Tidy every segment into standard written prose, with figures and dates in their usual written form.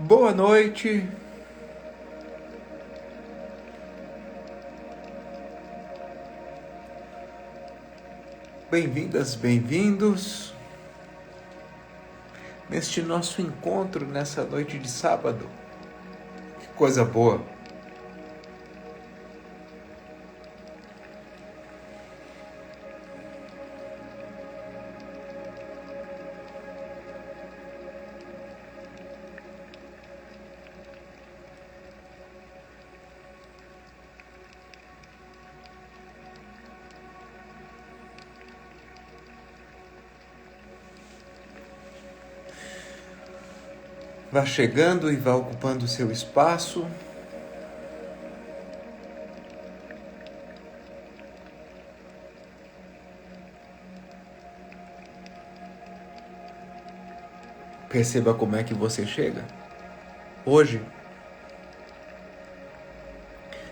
Boa noite. Bem-vindas, bem-vindos neste nosso encontro nessa noite de sábado. Que coisa boa. Vá chegando e vá ocupando o seu espaço. Perceba como é que você chega hoje.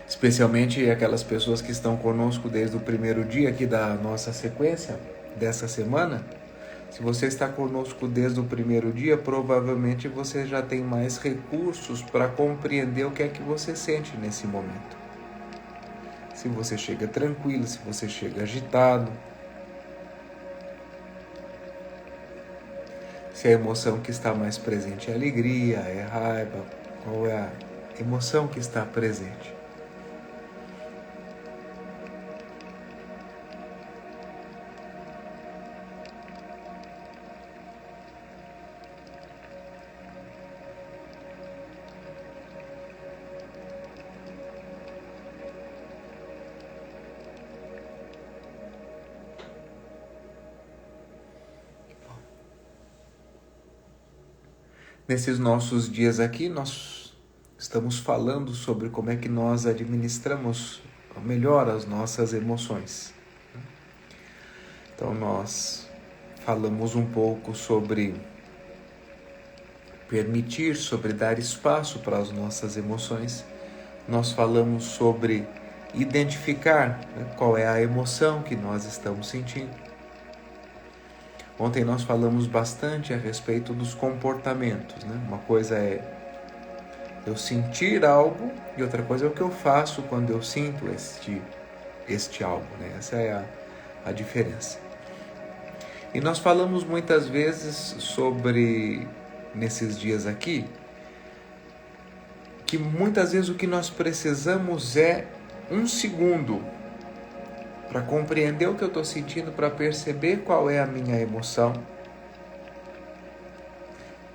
Especialmente aquelas pessoas que estão conosco desde o primeiro dia aqui da nossa sequência dessa semana. Se você está conosco desde o primeiro dia, provavelmente você já tem mais recursos para compreender o que é que você sente nesse momento. Se você chega tranquilo, se você chega agitado, se a emoção que está mais presente é alegria, é raiva, qual é a emoção que está presente. Nesses nossos dias aqui, nós estamos falando sobre como é que nós administramos melhor as nossas emoções. Então, nós falamos um pouco sobre permitir, sobre dar espaço para as nossas emoções. Nós falamos sobre identificar, qual é a emoção que nós estamos sentindo. Ontem nós falamos bastante a respeito dos comportamentos, né? Uma coisa é eu sentir algo e outra coisa é o que eu faço quando eu sinto este algo, né? Essa é a diferença. E nós falamos muitas vezes sobre, nesses dias aqui, que muitas vezes o que nós precisamos é um segundo para compreender o que eu estou sentindo, para perceber qual é a minha emoção,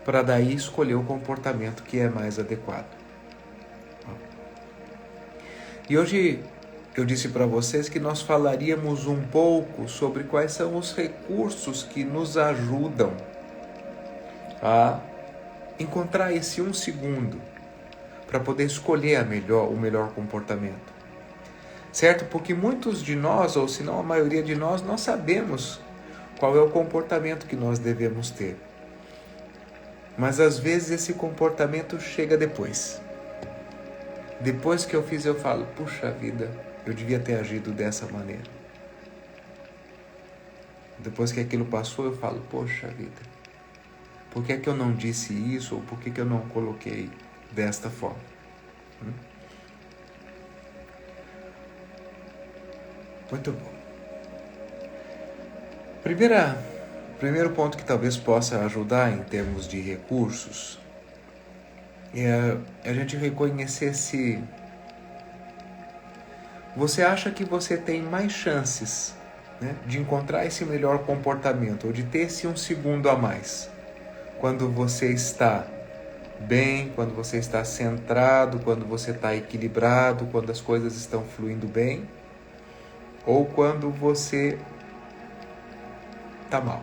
para daí escolher o comportamento que é mais adequado. E hoje eu disse para vocês que nós falaríamos um pouco sobre quais são os recursos que nos ajudam a encontrar esse um segundo para poder escolher o melhor comportamento. Certo? Porque muitos de nós, ou se não a maioria de nós, nós sabemos qual é o comportamento que nós devemos ter. Mas às vezes esse comportamento chega depois. Depois que eu fiz, eu falo, puxa vida, eu devia ter agido dessa maneira. Depois que aquilo passou, eu falo, poxa vida, por que é que eu não disse isso? Ou por que eu não coloquei desta forma? Muito bom. Primeiro ponto que talvez possa ajudar em termos de recursos é a gente reconhecer se você acha que você tem mais chances, né, de encontrar esse melhor comportamento ou de ter esse um segundo a mais quando você está bem, quando você está centrado, quando você está equilibrado, quando as coisas estão fluindo bem, ou quando você está mal,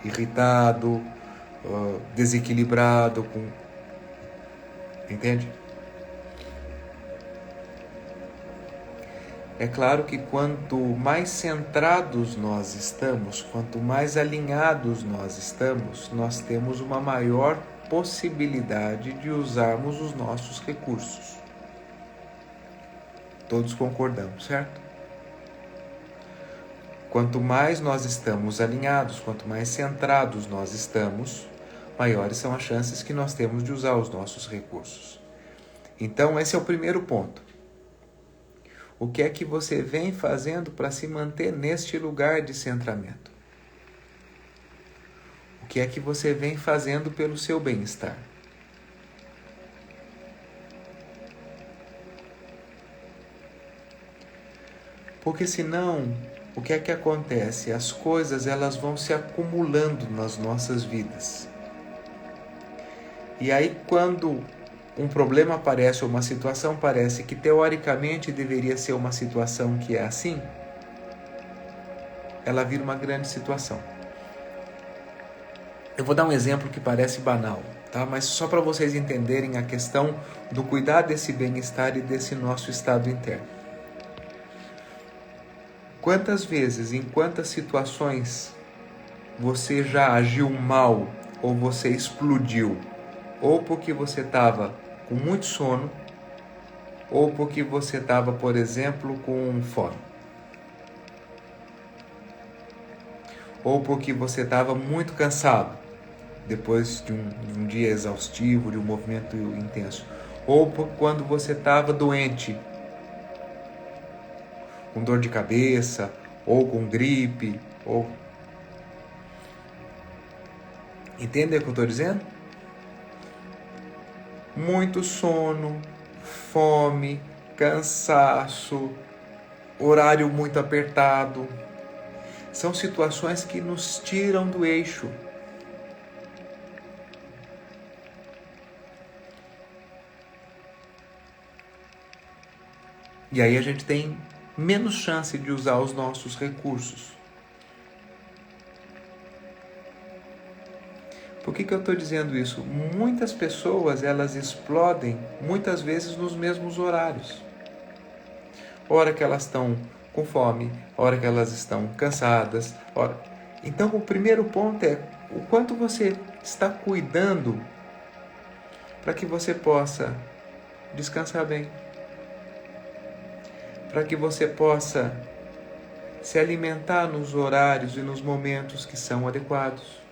irritado, desequilibrado, entende? É claro que quanto mais centrados nós estamos, quanto mais alinhados nós estamos, nós temos uma maior possibilidade de usarmos os nossos recursos. Todos concordamos, certo? Quanto mais nós estamos alinhados, quanto mais centrados nós estamos, maiores são as chances que nós temos de usar os nossos recursos. Então, esse é o primeiro ponto. O que é que você vem fazendo para se manter neste lugar de centramento? O que é que você vem fazendo pelo seu bem-estar? Porque senão, o que é que acontece? As coisas elas vão se acumulando nas nossas vidas. E aí quando um problema aparece ou uma situação parece que teoricamente deveria ser uma situação que é assim, ela vira uma grande situação. Eu vou dar um exemplo que parece banal, tá? Mas só para vocês entenderem a questão do cuidar desse bem-estar e desse nosso estado interno. Quantas vezes, em quantas situações você já agiu mal ou você explodiu? Ou porque você estava com muito sono, ou porque você estava, por exemplo, com fome. Ou porque você estava muito cansado, depois de um dia exaustivo, de um movimento intenso. Ou quando você estava doente, com dor de cabeça, ou com gripe, ou... Entende o que eu estou dizendo? Muito sono, fome, cansaço, horário muito apertado. São situações que nos tiram do eixo. E aí a gente tem menos chance de usar os nossos recursos. Por que eu estou dizendo isso? Muitas pessoas, elas explodem muitas vezes nos mesmos horários. Hora que elas estão com fome, hora que elas estão cansadas. Então o primeiro ponto é o quanto você está cuidando para que você possa descansar bem. Para que você possa se alimentar nos horários e nos momentos que são adequados.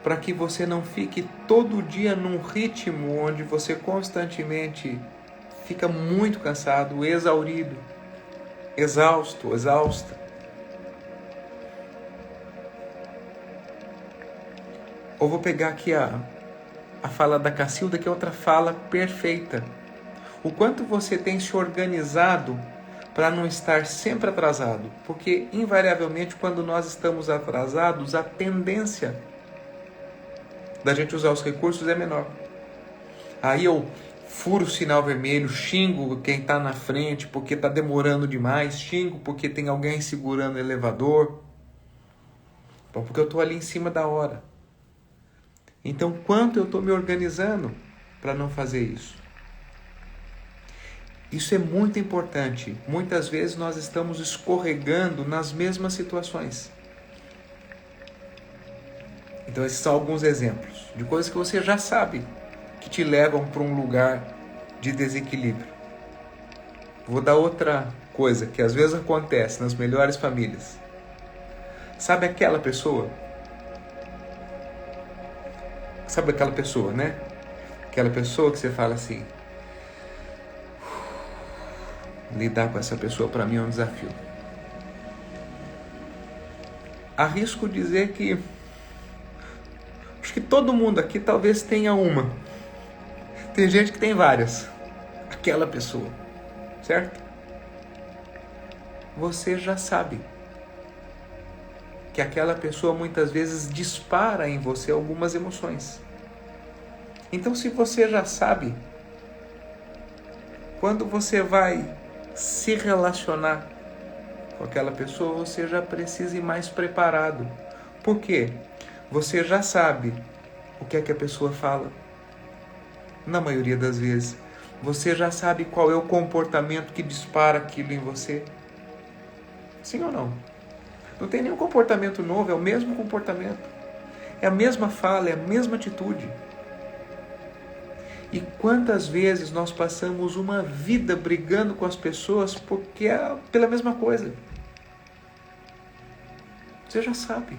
Para que você não fique todo dia num ritmo onde você constantemente fica muito cansado, exaurido, exausto, exausta. Ou vou pegar aqui a fala da Cacilda, que é outra fala perfeita. O quanto você tem se organizado para não estar sempre atrasado. Porque, invariavelmente, quando nós estamos atrasados, a tendência da gente usar os recursos é menor. Aí eu furo o sinal vermelho, xingo quem está na frente porque está demorando demais, xingo porque tem alguém segurando o elevador, porque eu estou ali em cima da hora. Então, quanto eu estou me organizando para não fazer isso? Isso é muito importante. Muitas vezes nós estamos escorregando nas mesmas situações. Então, esses são alguns exemplos de coisas que você já sabe que te levam para um lugar de desequilíbrio. Vou dar outra coisa que às vezes acontece nas melhores famílias. Sabe aquela pessoa? Sabe aquela pessoa, né? Aquela pessoa que você fala assim: lidar com essa pessoa para mim é um desafio. Arrisco dizer que acho que todo mundo aqui talvez tenha uma. Tem gente que tem várias. Aquela pessoa, certo? Você já sabe que aquela pessoa muitas vezes dispara em você algumas emoções. Então, se você já sabe, quando você vai se relacionar com aquela pessoa, você já precisa ir mais preparado. Por quê? Você já sabe o que é que a pessoa fala. Na maioria das vezes. Você já sabe qual é o comportamento que dispara aquilo em você. Sim ou não? Não tem nenhum comportamento novo, é o mesmo comportamento. É a mesma fala, é a mesma atitude. E quantas vezes nós passamos uma vida brigando com as pessoas porque é pela mesma coisa. Você já sabe.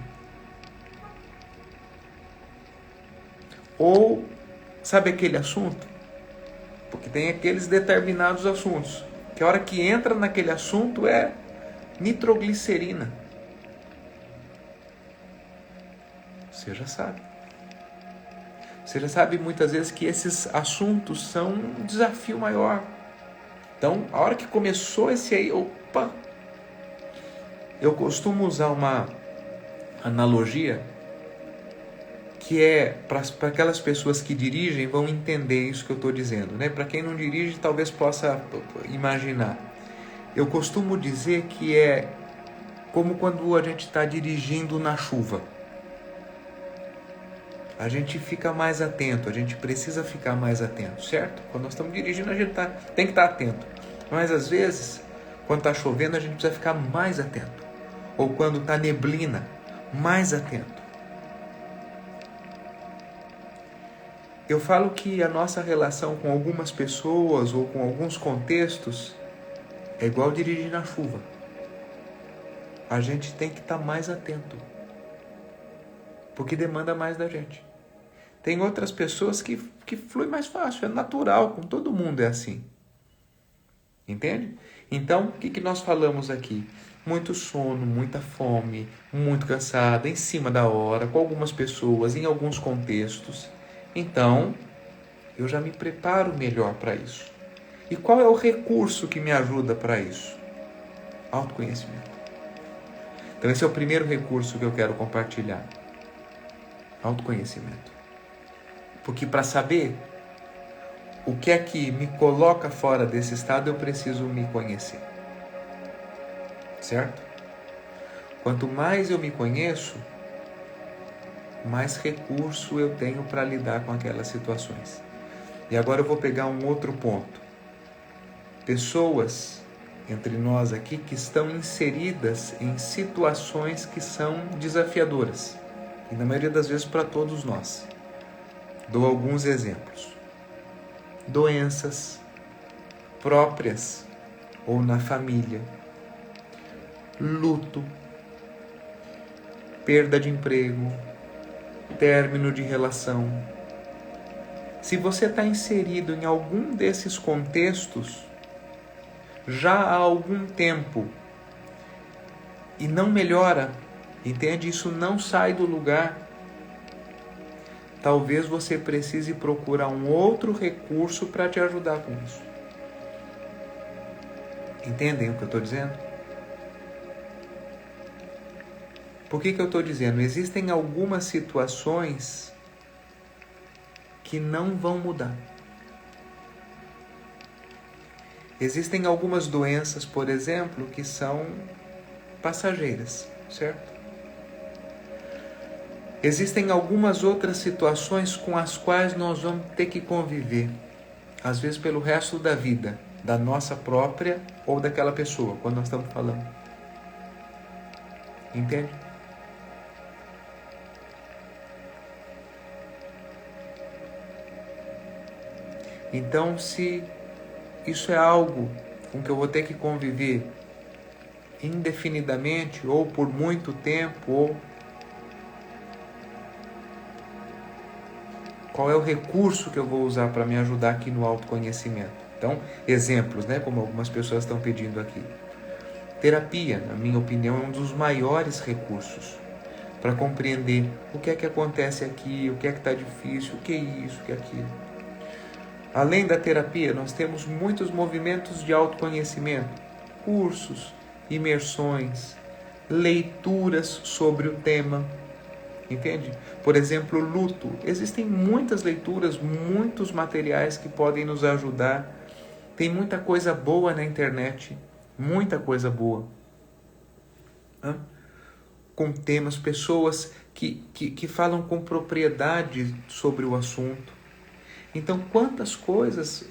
Ou, sabe aquele assunto? Porque tem aqueles determinados assuntos, que a hora que entra naquele assunto é nitroglicerina. Você já sabe. Você já sabe muitas vezes que esses assuntos são um desafio maior. Então, a hora que começou esse aí, opa! Eu costumo usar uma analogia que é para aquelas pessoas que dirigem vão entender isso que eu estou dizendo, né? Para quem não dirige, talvez possa imaginar. Eu costumo dizer que é como quando a gente está dirigindo na chuva. A gente fica mais atento, a gente precisa ficar mais atento, certo? Quando nós estamos dirigindo, a gente tem que estar atento. Mas às vezes, quando está chovendo, a gente precisa ficar mais atento. Ou quando está neblina, mais atento. Eu falo que a nossa relação com algumas pessoas ou com alguns contextos é igual dirigir na chuva. A gente tem que estar mais atento, porque demanda mais da gente. Tem outras pessoas que flui mais fácil, é natural, com todo mundo é assim. Entende? Então, o que nós falamos aqui? Muito sono, muita fome, muito cansada, em cima da hora, com algumas pessoas, em alguns contextos. Então, eu já me preparo melhor para isso. E qual é o recurso que me ajuda para isso? Autoconhecimento. Então, esse é o primeiro recurso que eu quero compartilhar. Autoconhecimento. Porque para saber o que é que me coloca fora desse estado, eu preciso me conhecer. Certo? Quanto mais eu me conheço, mais recurso eu tenho para lidar com aquelas situações. E agora eu vou pegar um outro ponto. Pessoas entre nós aqui que estão inseridas em situações que são desafiadoras. E na maioria das vezes para todos nós. Dou alguns exemplos. Doenças próprias ou na família. Luto. Perda de emprego. Término de relação. Se você está inserido em algum desses contextos já há algum tempo e não melhora, entende? Isso não sai do lugar. Talvez você precise procurar um outro recurso para te ajudar com isso. Entendem o que eu estou dizendo? Por que eu estou dizendo? Existem algumas situações que não vão mudar. Existem algumas doenças, por exemplo, que são passageiras, certo? Existem algumas outras situações com as quais nós vamos ter que conviver, às vezes pelo resto da vida, da nossa própria ou daquela pessoa, quando nós estamos falando. Entende? Então, se isso é algo com que eu vou ter que conviver indefinidamente, ou por muito tempo, ou qual é o recurso que eu vou usar para me ajudar aqui no autoconhecimento? Então, exemplos, né, como algumas pessoas estão pedindo aqui. Terapia, na minha opinião, é um dos maiores recursos para compreender o que é que acontece aqui, o que é que está difícil, o que é isso, o que é aquilo. Além da terapia, nós temos muitos movimentos de autoconhecimento, cursos, imersões, leituras sobre o tema, entende? Por exemplo, luto. Existem muitas leituras, muitos materiais que podem nos ajudar. Tem muita coisa boa na internet, muita coisa boa. Com temas, pessoas que falam com propriedade sobre o assunto. Então, quantas coisas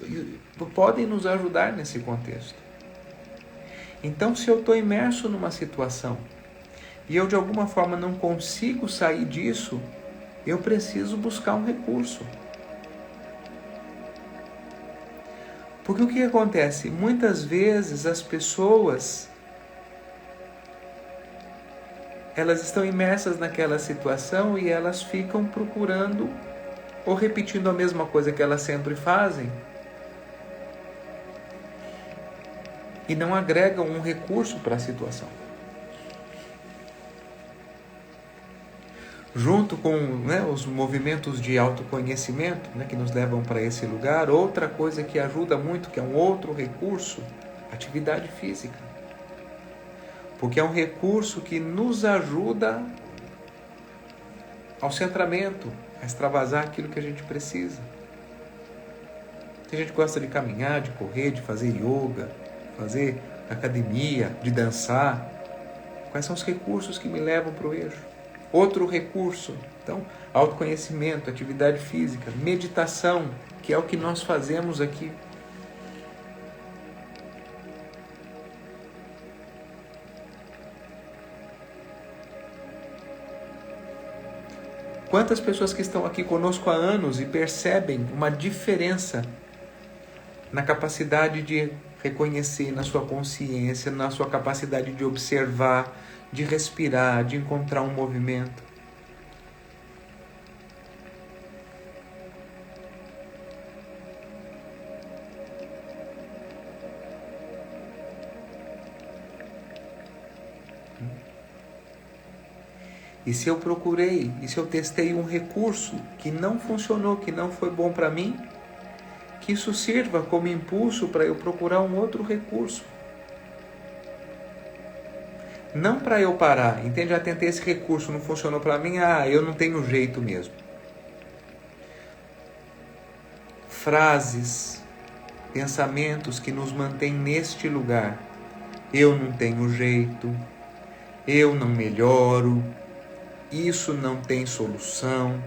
podem nos ajudar nesse contexto? Então, se eu estou imerso numa situação e eu de alguma forma não consigo sair disso, eu preciso buscar um recurso. Porque o que acontece? Muitas vezes as pessoas elas estão imersas naquela situação e elas ficam procurando ou repetindo a mesma coisa que elas sempre fazem e não agregam um recurso para a situação. Junto com os movimentos de autoconhecimento, que nos levam para esse lugar, outra coisa que ajuda muito, que é um outro recurso, atividade física. Porque é um recurso que nos ajuda ao centramento, a extravasar aquilo que a gente precisa. Tem gente que gosta de caminhar, de correr, de fazer yoga, fazer academia, de dançar. Quais são os recursos que me levam para o eixo? Outro recurso, então, autoconhecimento, atividade física, meditação, que é o que nós fazemos aqui. Quantas pessoas que estão aqui conosco há anos e percebem uma diferença na capacidade de reconhecer, na sua consciência, na sua capacidade de observar, de respirar, de encontrar um movimento. E se eu procurei, e se eu testei um recurso que não funcionou, que não foi bom para mim, que isso sirva como impulso para eu procurar um outro recurso. Não para eu parar, entende? Já tentei esse recurso, não funcionou para mim, eu não tenho jeito mesmo. Frases, pensamentos que nos mantêm neste lugar. Eu não tenho jeito, eu não melhoro, isso não tem solução,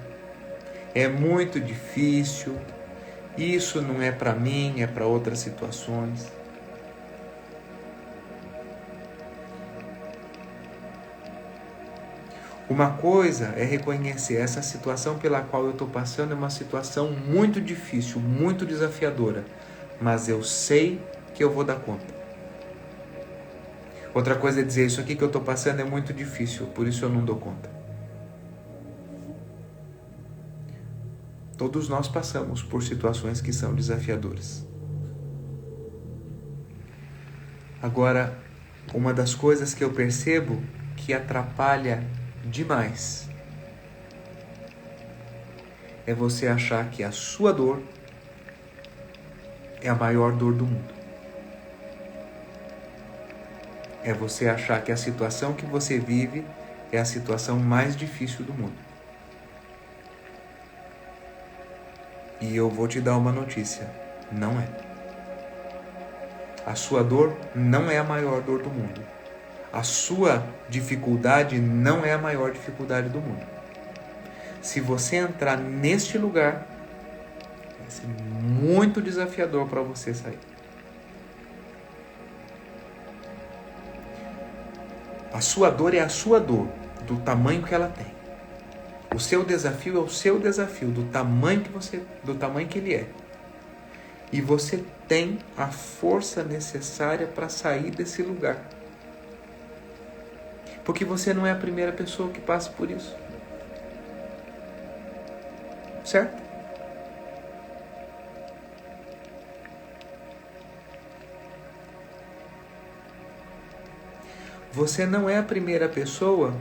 é muito difícil, isso não é para mim, é para outras situações. Uma coisa é reconhecer essa situação pela qual eu estou passando é uma situação muito difícil, muito desafiadora, mas eu sei que eu vou dar conta. Outra coisa é dizer, isso aqui que eu estou passando é muito difícil, por isso eu não dou conta. Todos nós passamos por situações que são desafiadoras. Agora, uma das coisas que eu percebo que atrapalha demais é você achar que a sua dor é a maior dor do mundo. É você achar que a situação que você vive é a situação mais difícil do mundo. E eu vou te dar uma notícia, não é. A sua dor não é a maior dor do mundo. A sua dificuldade não é a maior dificuldade do mundo. Se você entrar neste lugar, vai ser muito desafiador para você sair. A sua dor é a sua dor, do tamanho que ela tem. O seu desafio é o seu desafio, do tamanho que ele é. E você tem a força necessária para sair desse lugar. Porque você não é a primeira pessoa que passa por isso. Certo? Você não é a primeira pessoa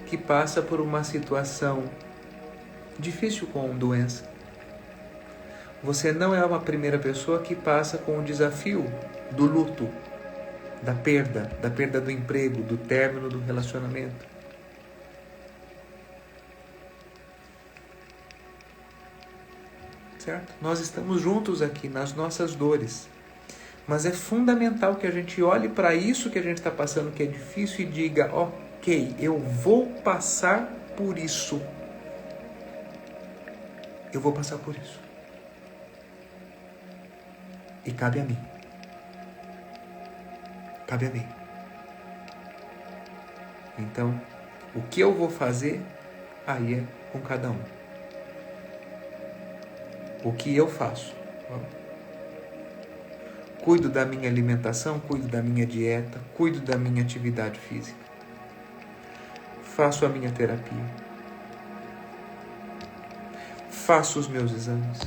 que passa por uma situação difícil com doença. Você não é uma primeira pessoa que passa com o desafio do luto, da perda do emprego, do término do relacionamento. Certo? Nós estamos juntos aqui nas nossas dores. Mas é fundamental que a gente olhe para isso que a gente está passando, que é difícil, e diga, ok, eu vou passar por isso. Eu vou passar por isso. E cabe a mim. Cabe a mim. Então, o que eu vou fazer, aí é com cada um. O que eu faço? Cuido da minha alimentação, cuido da minha dieta, cuido da minha atividade física. Faço a minha terapia. faço os meus exames.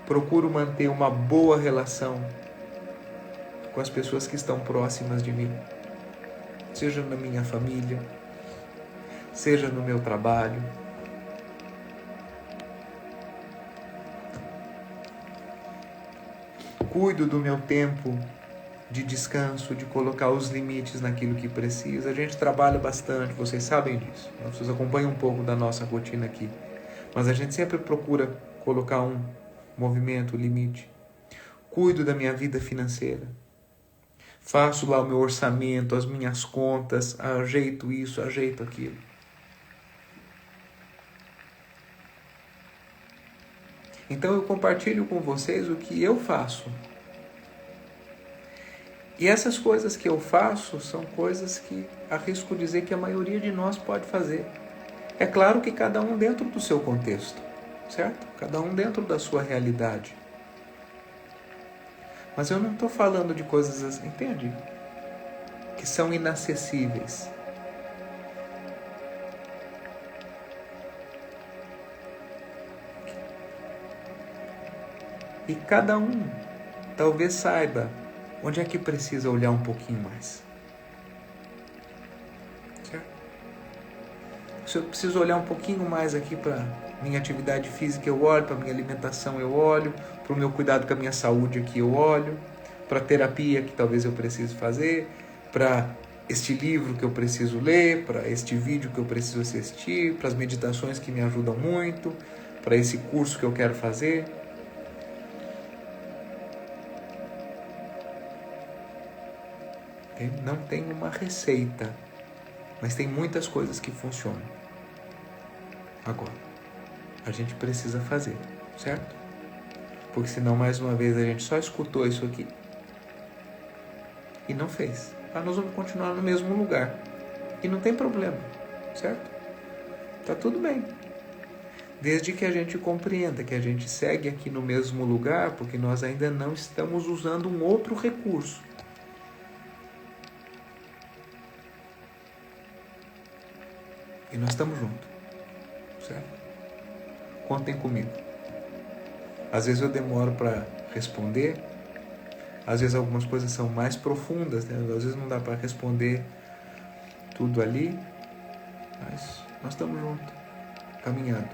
Procuro manter uma boa relação com as pessoas que estão próximas de mim, seja na minha família, seja no meu trabalho. Cuido do meu tempo de descanso, de colocar os limites naquilo que precisa. A gente trabalha bastante, vocês sabem disso. Vocês acompanham um pouco da nossa rotina aqui. Mas a gente sempre procura colocar um movimento, limite. Cuido da minha vida financeira. Faço lá o meu orçamento, as minhas contas, ajeito isso, ajeito aquilo. Então eu compartilho com vocês o que eu faço. E essas coisas que eu faço são coisas que arrisco dizer que a maioria de nós pode fazer. É claro que cada um dentro do seu contexto, certo? Cada um dentro da sua realidade. Mas eu não estou falando de coisas assim, entende? Que são inacessíveis. E cada um talvez saiba onde é que precisa olhar um pouquinho mais. Certo? Se eu preciso olhar um pouquinho mais aqui para minha atividade física, eu olho, para minha alimentação eu olho, para o meu cuidado com a minha saúde aqui eu olho, para a terapia que talvez eu precise fazer, para este livro que eu preciso ler, para este vídeo que eu preciso assistir, para as meditações que me ajudam muito, para esse curso que eu quero fazer. Não tem uma receita, mas tem muitas coisas que funcionam. Agora, a gente precisa fazer, certo? Porque senão, mais uma vez, a gente só escutou isso aqui e não fez. Nós vamos continuar no mesmo lugar. E não tem problema, certo? Tá tudo bem. Desde que a gente compreenda que a gente segue aqui no mesmo lugar, porque nós ainda não estamos usando um outro recurso. E nós estamos juntos, certo? Contem comigo. Às vezes eu demoro para responder, às vezes algumas coisas são mais profundas, né? Às vezes não dá para responder tudo ali, mas nós estamos juntos, caminhando.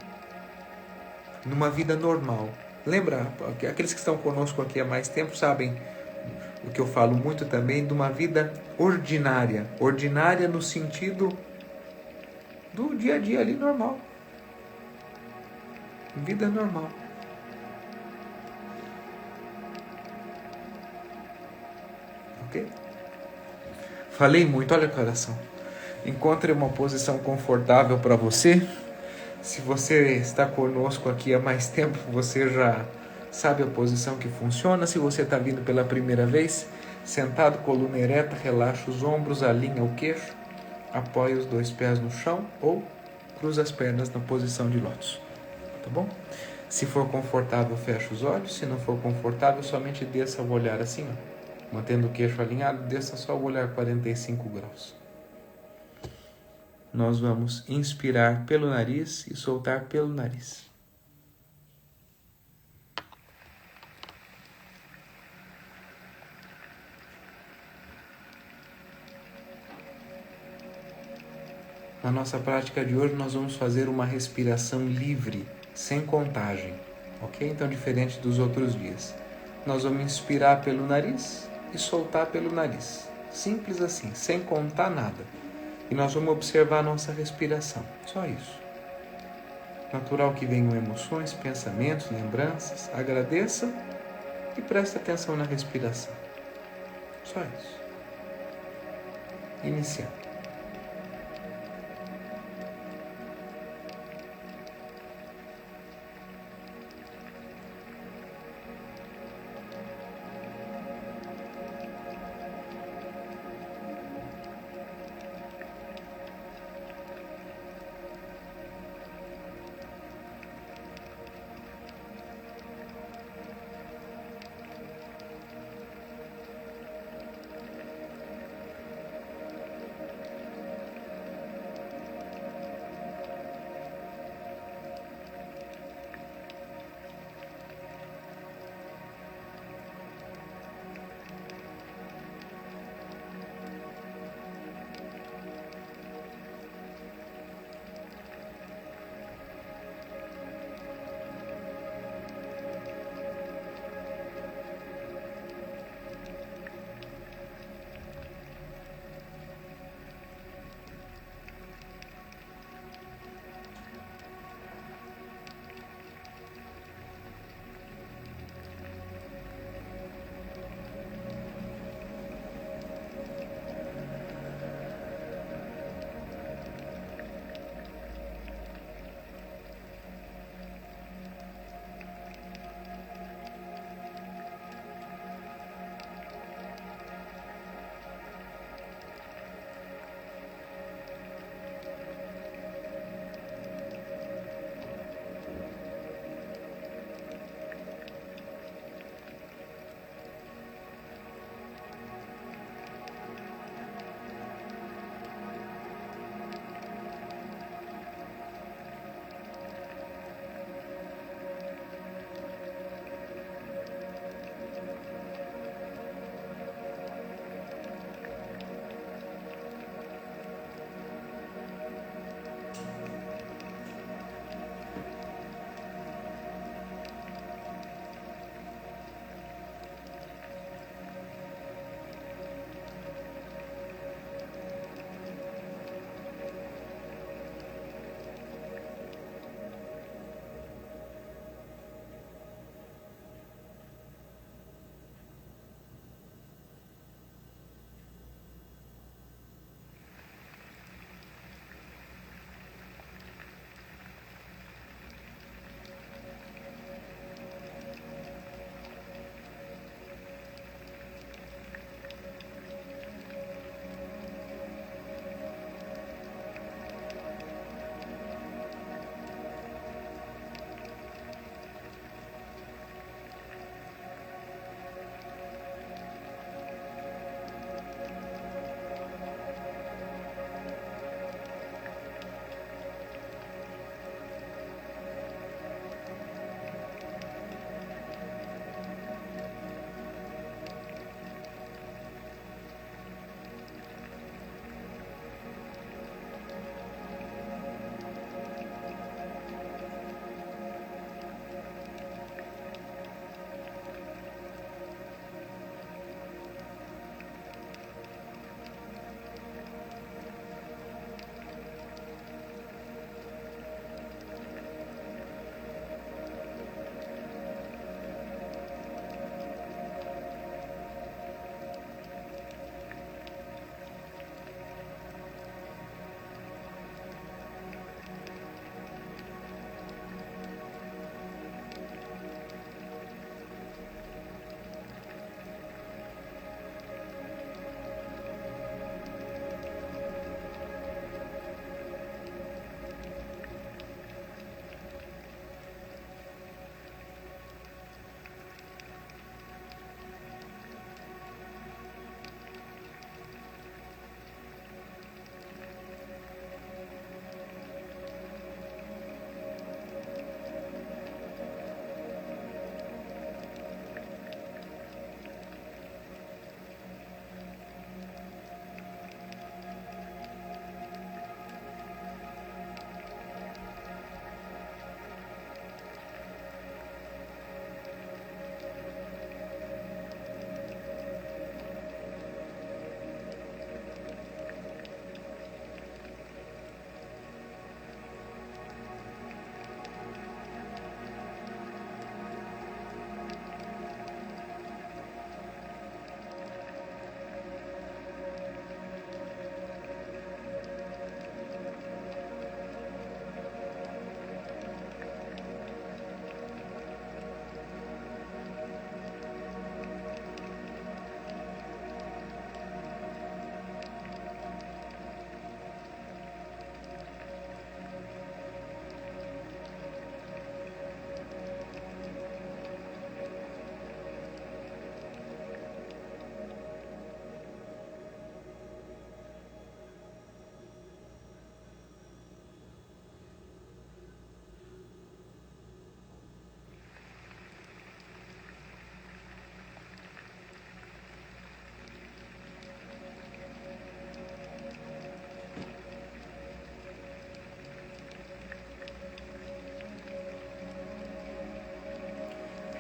Numa vida normal. Lembra, aqueles que estão conosco aqui há mais tempo sabem o que eu falo muito também, de uma vida ordinária. Ordinária no sentido do dia a dia ali normal. Vida normal. Ok? Falei muito, olha coração. Encontre uma posição confortável para você. Se você está conosco aqui há mais tempo, você já sabe a posição que funciona. Se você está vindo pela primeira vez, sentado, coluna ereta, relaxa os ombros, alinha o queixo, apoia os 2 pés no chão ou cruza as pernas na posição de lótus. Tá bom? Se for confortável, fecha os olhos. Se não for confortável, somente desça o olhar assim, ó. Mantendo o queixo alinhado, desça só o olhar 45 graus. Nós vamos inspirar pelo nariz e soltar pelo nariz. Na nossa prática de hoje, nós vamos fazer uma respiração livre, sem contagem, ok? Então, diferente dos outros dias. Nós vamos inspirar pelo nariz e soltar pelo nariz. Simples assim, sem contar nada. E nós vamos observar a nossa respiração, só isso. Natural que venham emoções, pensamentos, lembranças. Agradeça e preste atenção na respiração. Só isso. Iniciando.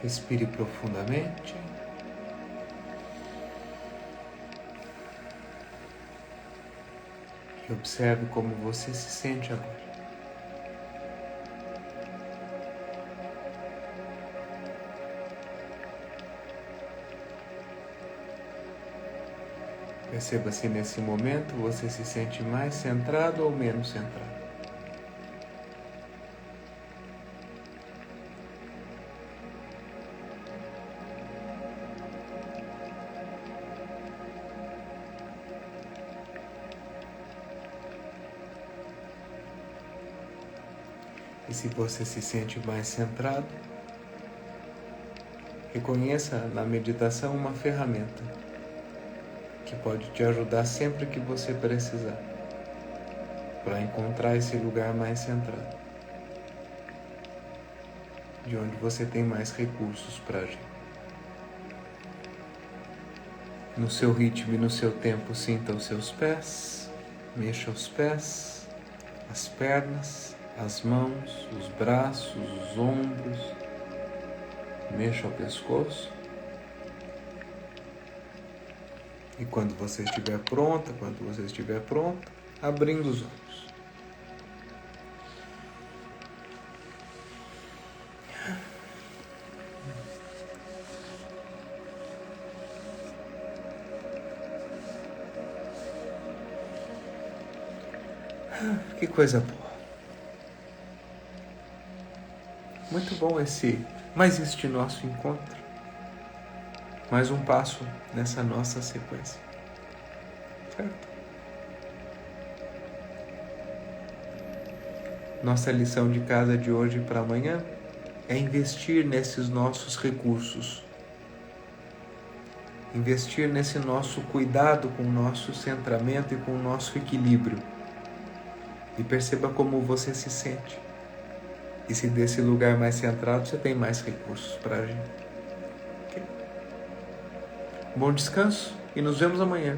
Respire profundamente. E observe como você se sente agora. Perceba se nesse momento você se sente mais centrado ou menos centrado. E se você se sente mais centrado, reconheça na meditação uma ferramenta que pode te ajudar sempre que você precisar, para encontrar esse lugar mais centrado, de onde você tem mais recursos para agir. No seu ritmo e no seu tempo, sinta os seus pés, mexa os pés, as pernas, as mãos, os braços, os ombros, mexa o pescoço. E quando você estiver pronta, abrindo os olhos. Que coisa boa. Muito bom mais este nosso encontro. Mais um passo nessa nossa sequência. Certo? Nossa lição de casa de hoje para amanhã é investir nesses nossos recursos. Investir nesse nosso cuidado com o nosso centramento e com o nosso equilíbrio. E perceba como você se sente. E se desse lugar mais centrado, você tem mais recursos para agir. Okay? Bom descanso e nos vemos amanhã.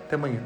Até amanhã.